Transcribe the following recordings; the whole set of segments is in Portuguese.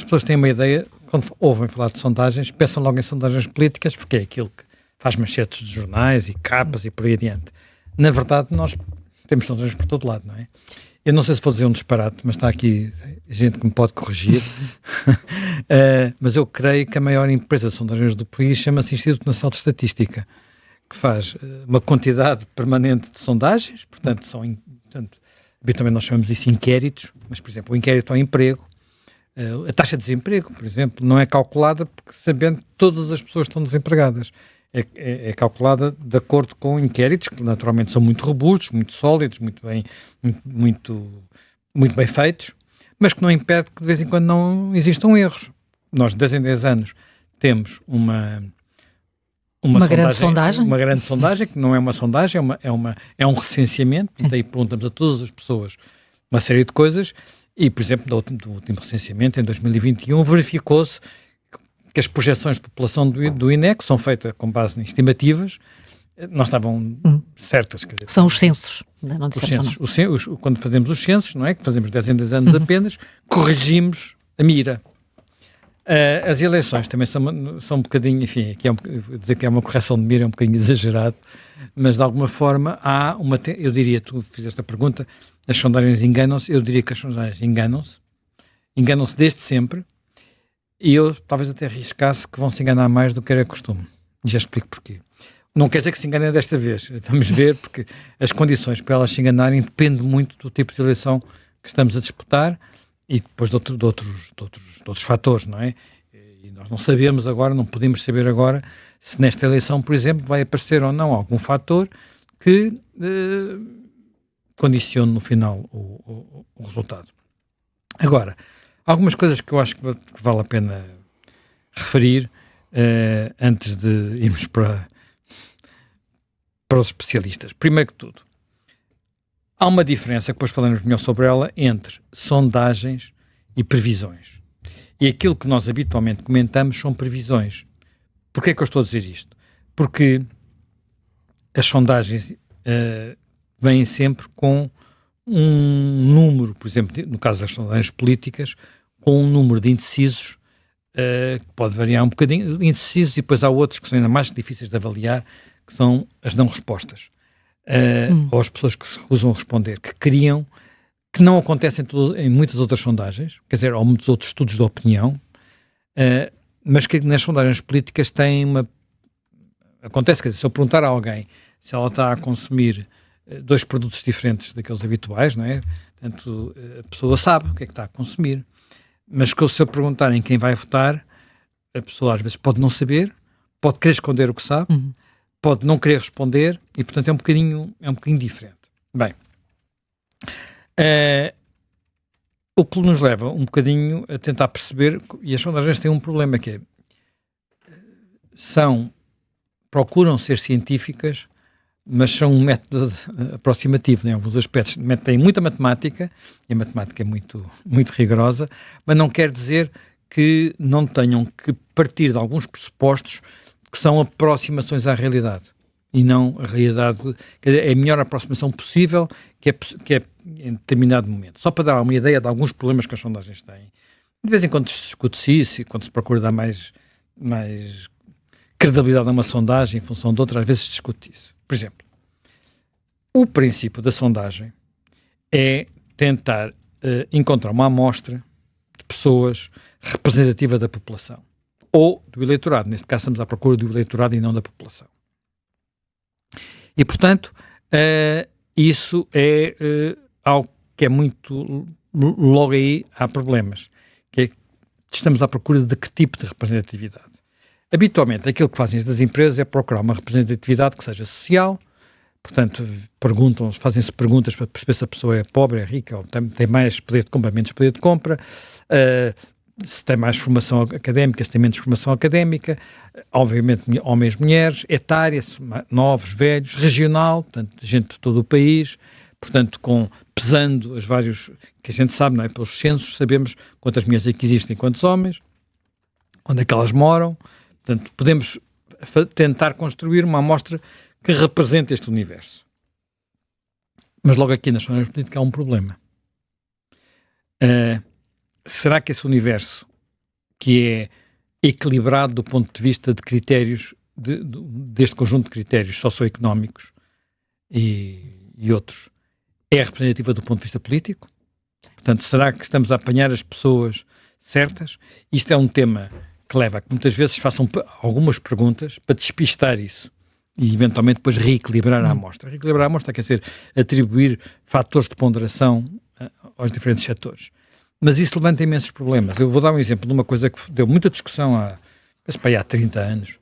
as pessoas têm uma ideia, quando ouvem falar de sondagens, pensam logo em sondagens políticas, porque é aquilo que faz manchetes de jornais e capas e por aí adiante. Na verdade, nós temos sondagens por todo lado, não é? Eu não sei se vou dizer um disparate, mas está aqui gente que me pode corrigir. Mas eu creio que a maior empresa de sondagens do país chama-se Instituto Nacional de Estatística, que faz uma quantidade permanente de sondagens, portanto, habitualmente nós chamamos isso inquéritos, mas, por exemplo, o inquérito ao emprego, a taxa de desemprego, por exemplo, não é calculada porque sabendo que todas as pessoas estão desempregadas. É calculada de acordo com inquéritos que naturalmente são muito robustos, muito sólidos, muito bem feitos, mas que não impede que de vez em quando não existam erros. Nós de 10 em 10 anos temos uma grande sondagem. Uma grande sondagem, que não é uma sondagem, é um recenseamento, daí perguntamos a todas as pessoas uma série de coisas, e por exemplo do último recenseamento, em 2021, verificou-se que as projeções de população do INEC são feitas com base em estimativas, não estavam certas. Quer dizer, são os censos. Não os censos. Quando fazemos os censos, não é? Que fazemos 10 em 10 anos apenas, corrigimos a mira. As eleições também são um bocadinho, enfim, dizer que é uma correção de mira é um bocadinho exagerado, mas de alguma forma há eu diria, tu fizeste a pergunta, as sondagens enganam-se, eu diria que as sondagens enganam-se desde sempre, e eu talvez até arriscasse que vão se enganar mais do que era costume. E já explico porquê. Não quer dizer que se enganem desta vez. Vamos ver, porque as condições para elas se enganarem dependem muito do tipo de eleição que estamos a disputar e depois de outros fatores, não é? E nós não sabemos agora, não podemos saber agora se nesta eleição, por exemplo, vai aparecer ou não algum fator que condicione no final o resultado. Agora, algumas coisas que eu acho que vale a pena referir antes de irmos para os especialistas. Primeiro que tudo, há uma diferença, que depois falaremos melhor sobre ela, entre sondagens e previsões. E aquilo que nós habitualmente comentamos são previsões. Porquê é que eu estou a dizer isto? Porque as sondagens vêm sempre com um número, por exemplo, no caso das sondagens políticas, com um número de indecisos que pode variar um bocadinho, indecisos, e depois há outros que são ainda mais difíceis de avaliar, que são as não respostas, ou as pessoas que se recusam a responder, que não acontecem em muitas outras sondagens, quer dizer, ou muitos outros estudos de opinião, mas que nas sondagens políticas acontece, quer dizer, se eu perguntar a alguém se ela está a consumir dois produtos diferentes daqueles habituais, não é? Portanto, a pessoa sabe o que é que está a consumir. Mas se eu perguntar em quem vai votar, a pessoa às vezes pode não saber, pode querer esconder o que sabe, pode não querer responder e, portanto, é um bocadinho diferente. Bem, o que nos leva um bocadinho a tentar perceber, e as sondagens têm um problema que é, procuram ser científicas, mas são um método aproximativo, em alguns aspectos. Tem muita matemática, e a matemática é muito, muito rigorosa, mas não quer dizer que não tenham que partir de alguns pressupostos que são aproximações à realidade, e não a realidade, quer dizer, é a melhor aproximação possível que é em determinado momento. Só para dar uma ideia de alguns problemas que as sondagens têm. De vez em quando se discute isso, e quando se procura dar mais credibilidade a uma sondagem em função de outra, às vezes se discute isso. Por exemplo, o princípio da sondagem é tentar encontrar uma amostra de pessoas representativa da população, ou do eleitorado. Neste caso estamos à procura do eleitorado e não da população. E, portanto, isso é algo que é muito... Logo aí há problemas, que é, estamos à procura de que tipo de representatividade. Habitualmente, aquilo que fazem as empresas é procurar uma representatividade que seja social, portanto, fazem-se perguntas para perceber se a pessoa é pobre, é rica, ou tem mais poder de compra, menos poder de compra, se tem mais formação académica, se tem menos formação académica, obviamente homens, mulheres, etária, novos, velhos, regional, portanto, gente de todo o país, portanto, pesando os vários, que a gente sabe, não é? Pelos censos, sabemos quantas mulheres é que existem, quantos homens, onde é que elas moram. Portanto, podemos tentar construir uma amostra que represente este universo. Mas logo aqui nas sondagens políticas há um problema. Será que esse universo que é equilibrado do ponto de vista de critérios, deste conjunto de critérios socioeconómicos e outros, é representativa do ponto de vista político? Portanto, será que estamos a apanhar as pessoas certas? Isto é um tema que leva a que muitas vezes façam algumas perguntas para despistar isso e eventualmente depois reequilibrar a amostra. Reequilibrar a amostra quer dizer atribuir fatores de ponderação aos diferentes setores. Mas isso levanta imensos problemas. Eu vou dar um exemplo de uma coisa que deu muita discussão há 30 anos.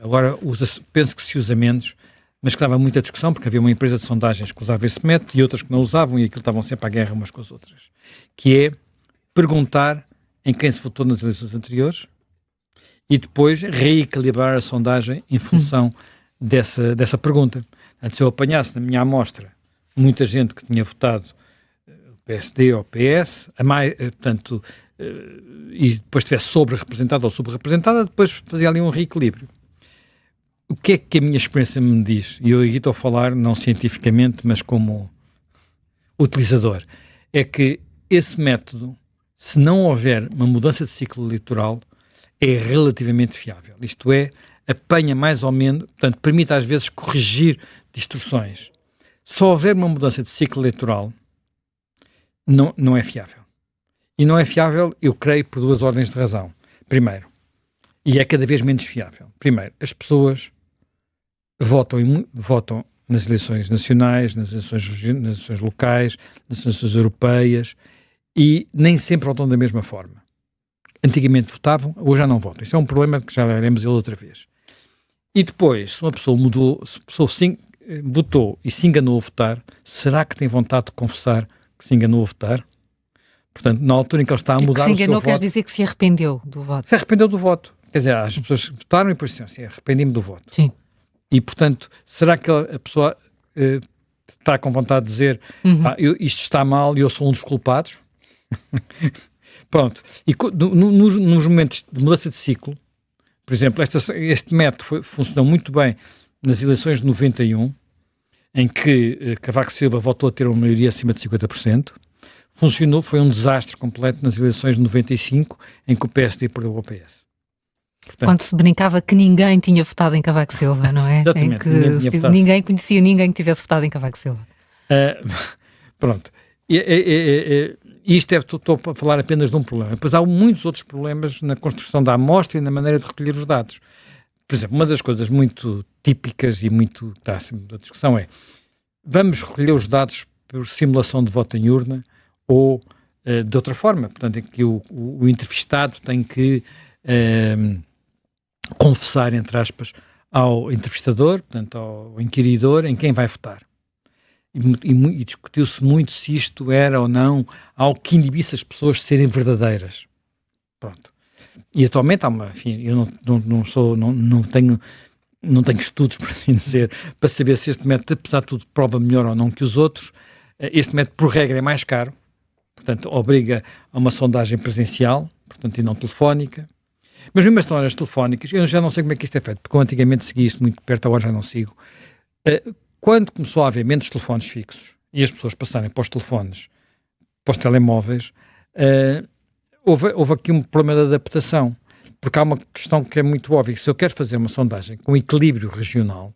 Agora penso que se usa menos, mas que dava muita discussão porque havia uma empresa de sondagens que usava esse método e outras que não usavam e aquilo estavam sempre à guerra umas com as outras. Que é perguntar em quem se votou nas eleições anteriores e depois reequilibrar a sondagem em função dessa pergunta. Portanto, se eu apanhasse na minha amostra muita gente que tinha votado PSD ou PS, portanto, e depois estivesse sobre-representada ou subrepresentada, depois fazia ali um reequilíbrio. O que é que a minha experiência me diz? E eu aqui estou a falar não cientificamente, mas como utilizador. É que esse método, se não houver uma mudança de ciclo eleitoral, é relativamente fiável. Isto é, apanha mais ou menos, portanto, permite às vezes corrigir distorções. Se houver uma mudança de ciclo eleitoral, não é fiável. E não é fiável, eu creio, por duas ordens de razão. Primeiro, e é cada vez menos fiável. Primeiro, as pessoas votam nas eleições nacionais, nas eleições locais, nas eleições europeias, e nem sempre votam da mesma forma. Antigamente votavam, hoje já não votam. Isso é um problema que já veremos ele outra vez. E depois, se uma pessoa votou e se enganou a votar, será que tem vontade de confessar que se enganou a votar? Portanto, na altura em que ele está a mudar o seu voto... Se enganou quer dizer que se arrependeu do voto. Se arrependeu do voto. Quer dizer, as pessoas votaram e depois disseram assim, arrependi-me do voto. Sim. E, portanto, será que a pessoa está com vontade de dizer isto está mal e eu sou um dos culpados? Pronto. E nos momentos de mudança de ciclo, por exemplo, este método funcionou muito bem nas eleições de 91, em que Cavaco Silva voltou a ter uma maioria acima de 50%. Funcionou, foi um desastre completo nas eleições de 95, em que o PSD perdeu o PS. Portanto, quando se brincava que ninguém tinha votado em Cavaco Silva, não é? Exatamente. Em que ninguém conhecia ninguém que tivesse votado em Cavaco Silva. Pronto. Isto estou a falar apenas de um problema. Depois há muitos outros problemas na construção da amostra e na maneira de recolher os dados. Por exemplo, uma das coisas muito típicas e muito que está acima da discussão é: vamos recolher os dados por simulação de voto em urna ou de outra forma? Portanto, é que o entrevistado tem que confessar, entre aspas, ao entrevistador, portanto, ao inquiridor, em quem vai votar. E discutiu-se muito se isto era ou não algo que inibisse as pessoas de serem verdadeiras. Pronto. E atualmente há enfim, eu não tenho estudos, por assim dizer, para saber se este método, apesar de tudo, prova melhor ou não que os outros. Este método, por regra, é mais caro, portanto, obriga a uma sondagem presencial, portanto, e não telefónica. Mas mesmo as sondagens telefónicas, eu já não sei como é que isto é feito, porque eu antigamente segui isto muito perto, agora já não sigo. Quando começou a haver menos telefones fixos e as pessoas passarem para os telefones, para os telemóveis, houve aqui um problema de adaptação, porque há uma questão que é muito óbvia: se eu quero fazer uma sondagem com equilíbrio regional,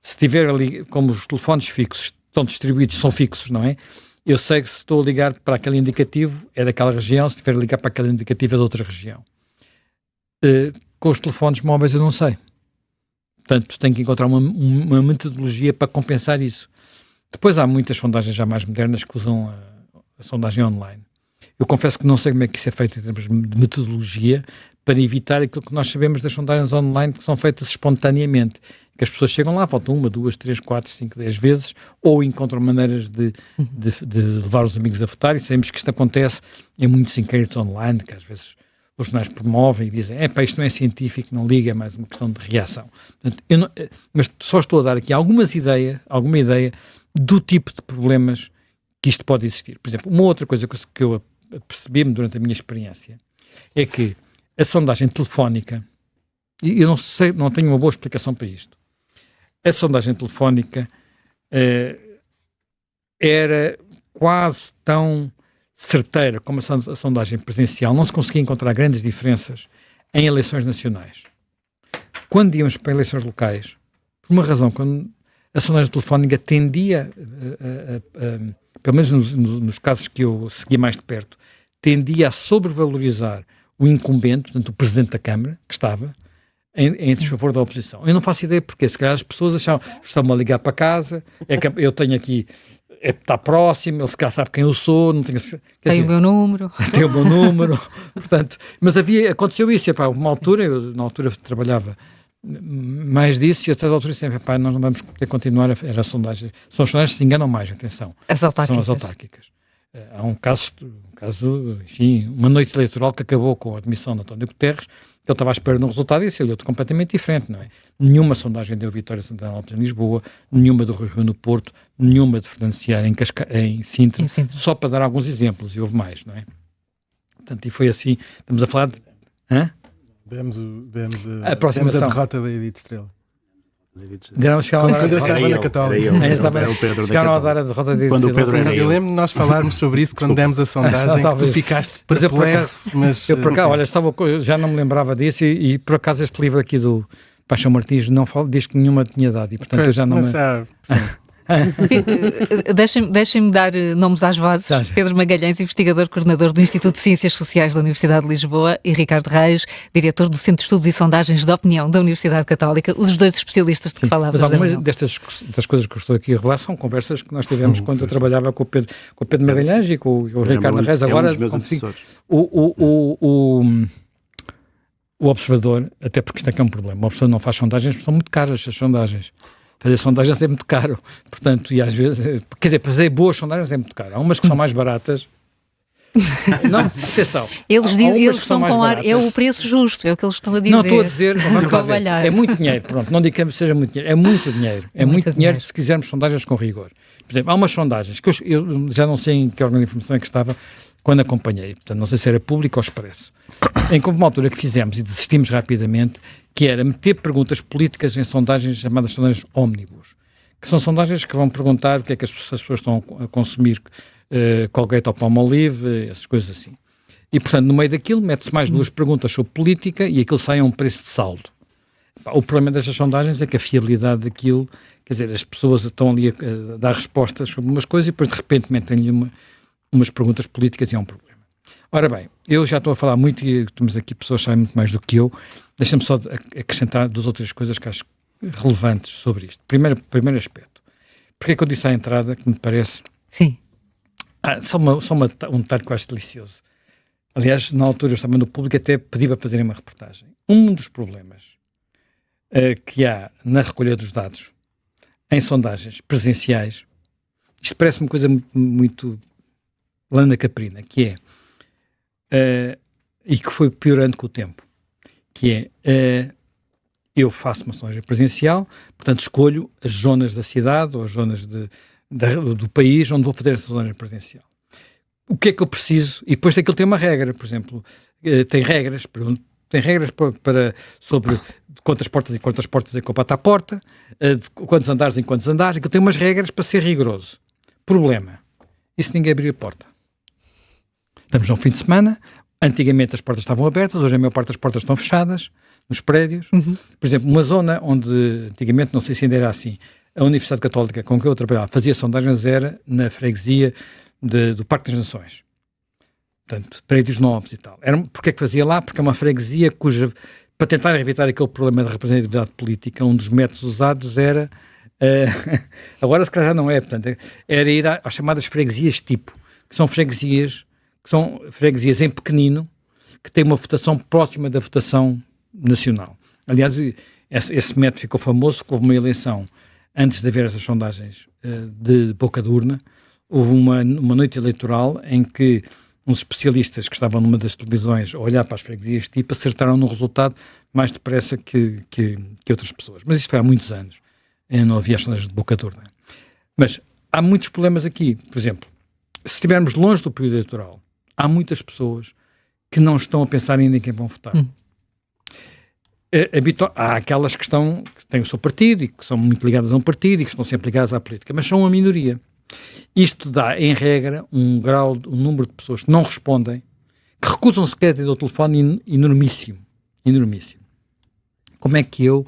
se tiver ali, como os telefones fixos estão distribuídos, são fixos, não é? Eu sei que se estou a ligar para aquele indicativo é daquela região, se estiver a ligar para aquele indicativo é de outra região. Com os telefones móveis eu não sei. Portanto, tenho que encontrar uma metodologia para compensar isso. Depois há muitas sondagens já mais modernas que usam a sondagem online. Eu confesso que não sei como é que isso é feito em termos de metodologia para evitar aquilo que nós sabemos das sondagens online, que são feitas espontaneamente. Que as pessoas chegam lá, votam 1, 2, 3, 4, 5, 10 vezes, ou encontram maneiras de levar os amigos a votar, e sabemos que isto acontece em muitos inquéritos online, que às vezes os jornais promovem e dizem, isto não é científico, não liga, é mais uma questão de reação. Portanto, mas só estou a dar aqui alguma ideia do tipo de problemas que isto pode existir. Por exemplo, uma outra coisa que eu percebi-me durante a minha experiência é que a sondagem telefónica, e eu não tenho uma boa explicação para isto, a sondagem telefónica era quase tão certeira como a sondagem presencial, não se conseguia encontrar grandes diferenças em eleições nacionais. Quando íamos para eleições locais, por uma razão, quando a sondagem telefónica tendia, pelo menos nos casos que eu segui mais de perto, tendia a sobrevalorizar o incumbente, portanto o Presidente da Câmara, que estava, em desfavor da oposição. Eu não faço ideia porque, se calhar as pessoas achavam, estão-me a ligar para casa, é que eu tenho aqui, está próximo, ele se calhar sabe quem eu sou, não tenho... Tem o meu número. Tem o meu número, portanto... Mas aconteceu isso, uma altura, eu na altura trabalhava mais disso, e a certa altura sempre, nós não vamos poder continuar, era a sondagem. São as sondagens que se enganam mais, atenção. As autárquicas. São as autárquicas. Há um caso, enfim, uma noite eleitoral que acabou com a admissão de António Guterres, que ele estava à espera de um resultado e isso é completamente diferente, não é? Nenhuma sondagem deu Vitória Santana Lopes em Lisboa, nenhuma do Rui Rio no Porto, nenhuma de Fernando Seara em Sintra, só para dar alguns exemplos, e houve mais, não é? Portanto, e foi assim, estamos a falar de... Demos a aproximação. A derrota da Edith Estrela. Chegaram a dar a derrota de Edith Estrela. Eu lembro de nós falarmos sobre isso quando demos a sondagem, que tu ficaste perplexo. Eu por acaso, olha, já não me lembrava disso e por acaso este livro aqui do Paixão Martins não fala, diz que nenhuma tinha dado e portanto eu já não me... Deixem-me dar nomes às vozes. Pedro Magalhães, investigador, coordenador do Instituto de Ciências Sociais da Universidade de Lisboa, e Ricardo Reis, diretor do Centro de Estudos e Sondagens de Opinião da Universidade Católica, os dois especialistas de que falávamos. Mas algumas das coisas que eu estou aqui a revelar são conversas que nós tivemos quando eu trabalhava com o Pedro Magalhães e com o Ricardo Reis. Agora, o observador, até porque isto é que é um problema, o observador não faz sondagens, são muito caras as sondagens. Fazer sondagens é muito caro, portanto, e às vezes, quer dizer, fazer boas sondagens é muito caro. Há umas que são mais baratas. Não, atenção. Eles estão com ar, é o preço justo, é o que eles estão a dizer. Não, estou a dizer, é muito dinheiro, pronto, não digo que seja muito dinheiro, é muito dinheiro. É muito dinheiro se quisermos sondagens com rigor. Por exemplo, há umas sondagens que eu já não sei em que órgão de informação é que estava quando acompanhei, portanto, não sei se era Público ou Expresso, em que houve uma altura que fizemos e desistimos rapidamente, que era meter perguntas políticas em sondagens chamadas sondagens ómnibus, que são sondagens que vão perguntar o que é que as pessoas estão a consumir, Colgate ou Palmolive, essas coisas assim. E, portanto, no meio daquilo, mete-se mais duas perguntas sobre política e aquilo sai a um preço de saldo. O problema destas sondagens é que a fiabilidade daquilo, quer dizer, as pessoas estão ali a dar respostas sobre umas coisas e depois, de repente, metem-lhe umas perguntas políticas e é um problema. Ora bem, eu já estou a falar muito e temos aqui pessoas que sabem muito mais do que eu. Deixa-me só acrescentar duas outras coisas que acho relevantes sobre isto. Primeiro aspecto. Porque é que eu disse à entrada que me parece... Sim. Um detalhe que eu acho delicioso. Aliás, na altura eu estava no Público até pedi para fazerem uma reportagem. Um dos problemas que há na recolha dos dados em sondagens presenciais, isto parece uma coisa muito lana caprina, que é, e que foi piorando com o tempo, que é, eu faço uma sondagem presencial, portanto escolho as zonas da cidade ou as zonas do país onde vou fazer essa sondagem presencial. O que é que eu preciso? E depois aquilo tem uma regra, por exemplo, tem regras sobre quantas portas é que eu bato à porta, de quantos andares em quantos andares, aquilo tem umas regras para ser rigoroso. Problema, e se ninguém abrir a porta? Estamos num fim de semana, antigamente as portas estavam abertas, hoje a maior parte das portas estão fechadas, nos prédios. Por exemplo, uma zona onde antigamente, não sei se ainda era assim, a Universidade Católica com que eu trabalhava fazia sondagens era na freguesia do Parque das Nações. Portanto, prédios novos e tal. Porque é que fazia lá? Porque é uma freguesia para tentar evitar aquele problema de representatividade política, um dos métodos usados era, agora se calhar já não é, portanto, era ir às chamadas freguesias tipo, que são freguesias em pequenino, que têm uma votação próxima da votação nacional. Aliás, esse método ficou famoso porque houve uma eleição antes de haver essas sondagens de boca de urna, houve uma noite eleitoral em que uns especialistas que estavam numa das televisões a olhar para as freguesias tipo acertaram no resultado mais depressa que outras pessoas. Mas isto foi há muitos anos. Não havia as sondagens de boca de urna. Mas há muitos problemas aqui. Por exemplo, se estivermos longe do período eleitoral, há muitas pessoas que não estão a pensar ainda em quem vão votar. Há aquelas que têm o seu partido e que são muito ligadas a um partido e que estão sempre ligadas à política, mas são uma minoria. Isto dá, em regra, um número de pessoas que não respondem, que recusam sequer atender o telefone enormíssimo. Como é que eu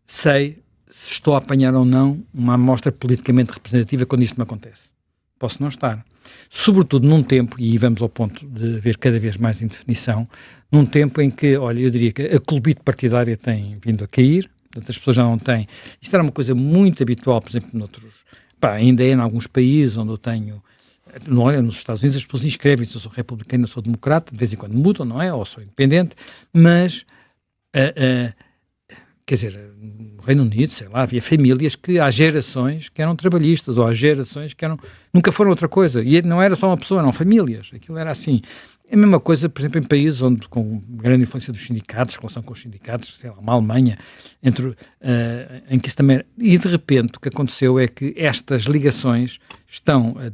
sei se estou a apanhar ou não uma amostra politicamente representativa quando isto me acontece? Posso não estar. Sobretudo num tempo, e vamos ao ponto de ver cada vez mais indefinição, num tempo em que, olha, eu diria que a clubite partidária tem vindo a cair, portanto as pessoas já não têm. Isto era uma coisa muito habitual, por exemplo, ainda é em alguns países onde eu tenho, olha, nos Estados Unidos as pessoas inscrevem-se, eu sou republicano, eu sou democrata, de vez em quando mudam, não é? Ou sou independente, mas, quer dizer, no Reino Unido, sei lá, havia famílias que há gerações que eram trabalhistas, ou há gerações que nunca foram outra coisa, e não era só uma pessoa, eram famílias, aquilo era assim. É a mesma coisa, por exemplo, em países onde, com grande influência dos sindicatos, relação com os sindicatos, sei lá, uma Alemanha, em que isso também... E, de repente, o que aconteceu é que estas ligações estão a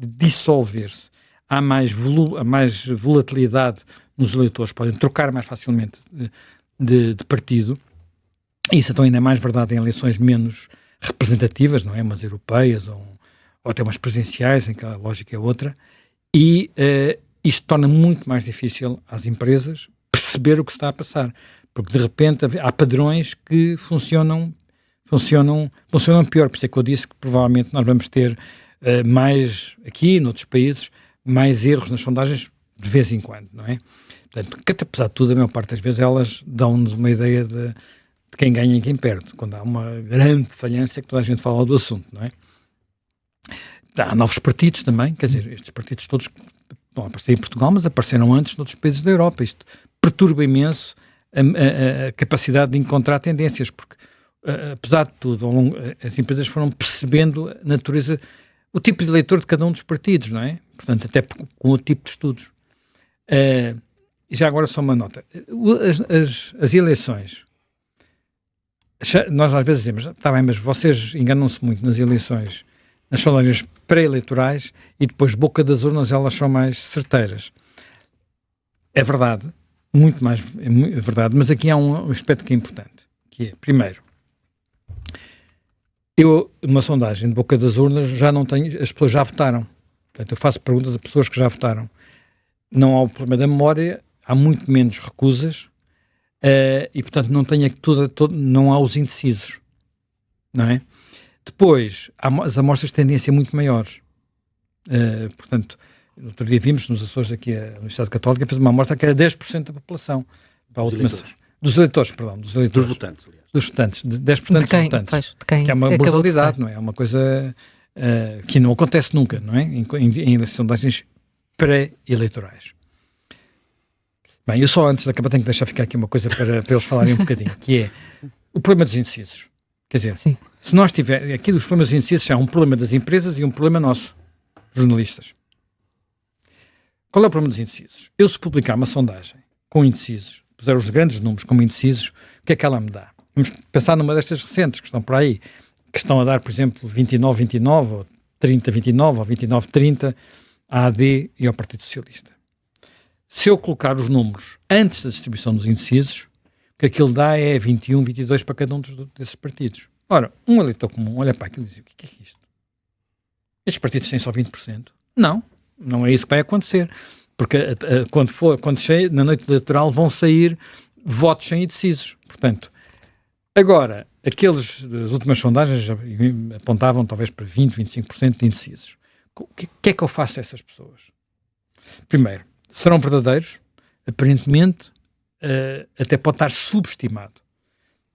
dissolver-se. Há mais volatilidade nos eleitores, podem trocar mais facilmente de partido. Isso então ainda é mais verdade em eleições menos representativas, não é? Umas europeias ou até umas presidenciais, em que a lógica é outra. E... isto torna muito mais difícil às empresas perceber o que está a passar, porque de repente há padrões que funcionam pior, por isso é que eu disse que provavelmente nós vamos ter mais, aqui, noutros países, mais erros nas sondagens de vez em quando, não é? Portanto, que apesar de tudo, a maior parte das vezes elas dão-nos uma ideia de quem ganha e quem perde, quando há uma grande falhança que toda a gente fala do assunto, não é? Há novos partidos também, quer dizer, estes partidos todos não apareceram em Portugal, mas apareceram antes noutros países da Europa. Isto perturba imenso a capacidade de encontrar tendências, porque, apesar de tudo, as empresas foram percebendo a natureza, o tipo de eleitor de cada um dos partidos, não é? Portanto, até com o tipo de estudos. E já agora só uma nota. As eleições, nós às vezes dizemos, está bem, mas vocês enganam-se muito nas eleições, nas sondagens pré-eleitorais, e depois boca das urnas elas são mais certeiras. É verdade, muito mais é verdade, mas aqui há um aspecto que é importante, que é, primeiro, eu, numa sondagem de boca das urnas, já não tenho, as pessoas já votaram. Portanto, eu faço perguntas a pessoas que já votaram. Não há o problema da memória, há muito menos recusas, e portanto não tenho não há os indecisos, não é? Depois, as amostras de tendência muito maiores. Portanto, no outro dia vimos nos Açores aqui a Universidade Católica fez uma amostra que era 10% da população. Dos eleitores. Dos votantes, aliás. Dos votantes, 10% dos votantes. De quem que é uma brutalidade, não é? É uma coisa que não acontece nunca, não é? Em sondagens pré-eleitorais. Bem, eu só antes de acabar tenho que deixar ficar aqui uma coisa para eles falarem um bocadinho, que é o problema dos indecisos. Quer dizer, sim, se nós tivermos... Aqui dos problemas indecisos há um problema das empresas e um problema nosso, jornalistas. Qual é o problema dos indecisos? Eu, se publicar uma sondagem com indecisos, puser os grandes números como indecisos, o que é que ela me dá? Vamos pensar numa destas recentes que estão por aí, que estão a dar, por exemplo, 29-29, ou 30-29, ou 29-30 à AD e ao Partido Socialista. Se eu colocar os números antes da distribuição dos indecisos, o que aquilo dá é 21-22 para cada um desses partidos. Ora, um eleitor comum olha para aquilo e diz, o que é isto? Estes partidos têm só 20%? Não é isso que vai acontecer. Porque quando chegar na noite eleitoral vão sair votos sem indecisos. Portanto, agora, as últimas sondagens já apontavam talvez para 20-25% de indecisos. O que é que eu faço a essas pessoas? Primeiro, serão verdadeiros? Aparentemente, até pode estar subestimado.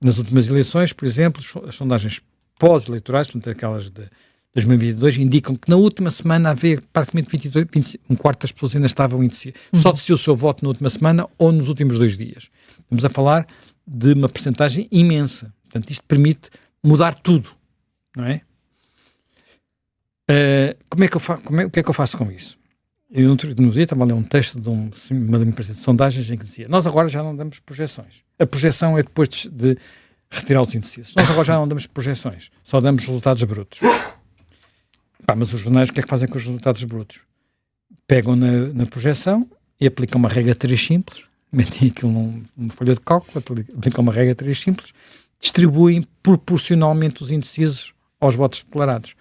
Nas últimas eleições, por exemplo, as sondagens pós-eleitorais, portanto aquelas de 2022, indicam que na última semana havia praticamente um quarto das pessoas ainda estavam indecisas. Só decidiu o seu voto na última semana ou nos últimos 2 dias. Estamos a falar de uma percentagem imensa. Portanto, isto permite mudar tudo, não é? O que é que eu faço com isso? Eu no dia estava a ler um texto de uma empresa de sondagens em que dizia, nós agora já não damos projeções. A projeção é depois de retirar os indecisos. Nós agora já não damos projeções, só damos resultados brutos. Mas os jornais o que é que fazem com os resultados brutos? Pegam na projeção e aplicam uma regra 3 simples, metem aquilo numa folha de cálculo, aplicam uma regra 3 simples, distribuem proporcionalmente os indecisos aos votos declarados.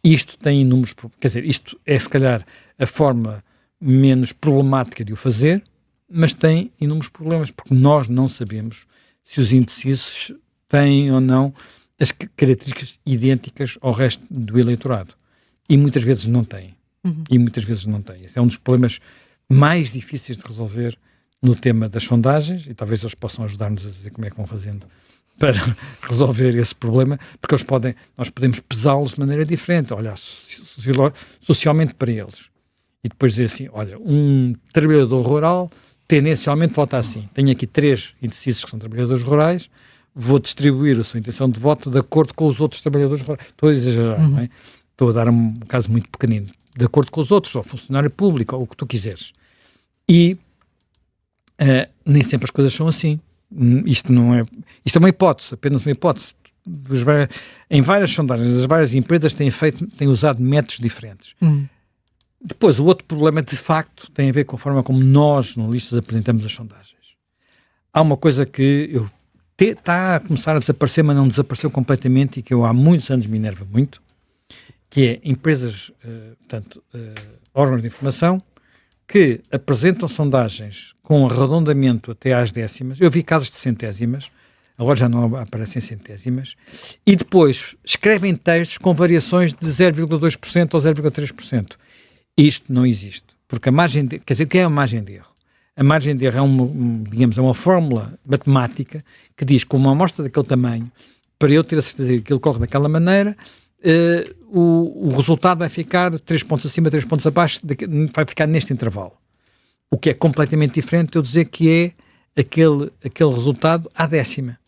Isto tem inúmeros, quer dizer, isto é se calhar a forma menos problemática de o fazer, mas tem inúmeros problemas, porque nós não sabemos se os indecisos têm ou não as características idênticas ao resto do eleitorado. E muitas vezes não têm. E muitas vezes não têm. Esse é um dos problemas mais difíceis de resolver no tema das sondagens, e talvez eles possam ajudar-nos a dizer como é que vão fazendo para resolver esse problema, porque nós podemos pesá-los de maneira diferente, olhar socialmente para eles. E depois dizer assim, olha, um trabalhador rural tendencialmente vota assim. Tenho aqui 3 indecisos que são trabalhadores rurais, vou distribuir a sua intenção de voto de acordo com os outros trabalhadores rurais. Estou a exagerar, não é? Estou a dar um caso muito pequenino. De acordo com os outros, ou funcionário público, ou o que tu quiseres. E nem sempre as coisas são assim. Isto é uma hipótese, apenas uma hipótese. Em várias sondagens, as várias empresas têm usado métodos diferentes. Depois, o outro problema, de facto, tem a ver com a forma como nós, jornalistas, apresentamos as sondagens. Há uma coisa que está a começar a desaparecer, mas não desapareceu completamente, e que eu há muitos anos me enerva muito, que é empresas, órgãos de informação, que apresentam sondagens com arredondamento até às décimas. Eu vi casos de centésimas, agora já não aparecem centésimas, e depois escrevem textos com variações de 0,2% ou 0,3%. Isto não existe, porque a margem de, quer dizer, o que é a margem de erro? A margem de erro é uma fórmula matemática que diz que uma amostra daquele tamanho, para eu ter a certeza que aquilo corre daquela maneira, o resultado vai ficar 3 pontos acima, 3 pontos abaixo, vai ficar neste intervalo. O que é completamente diferente de eu dizer que é aquele resultado à décima.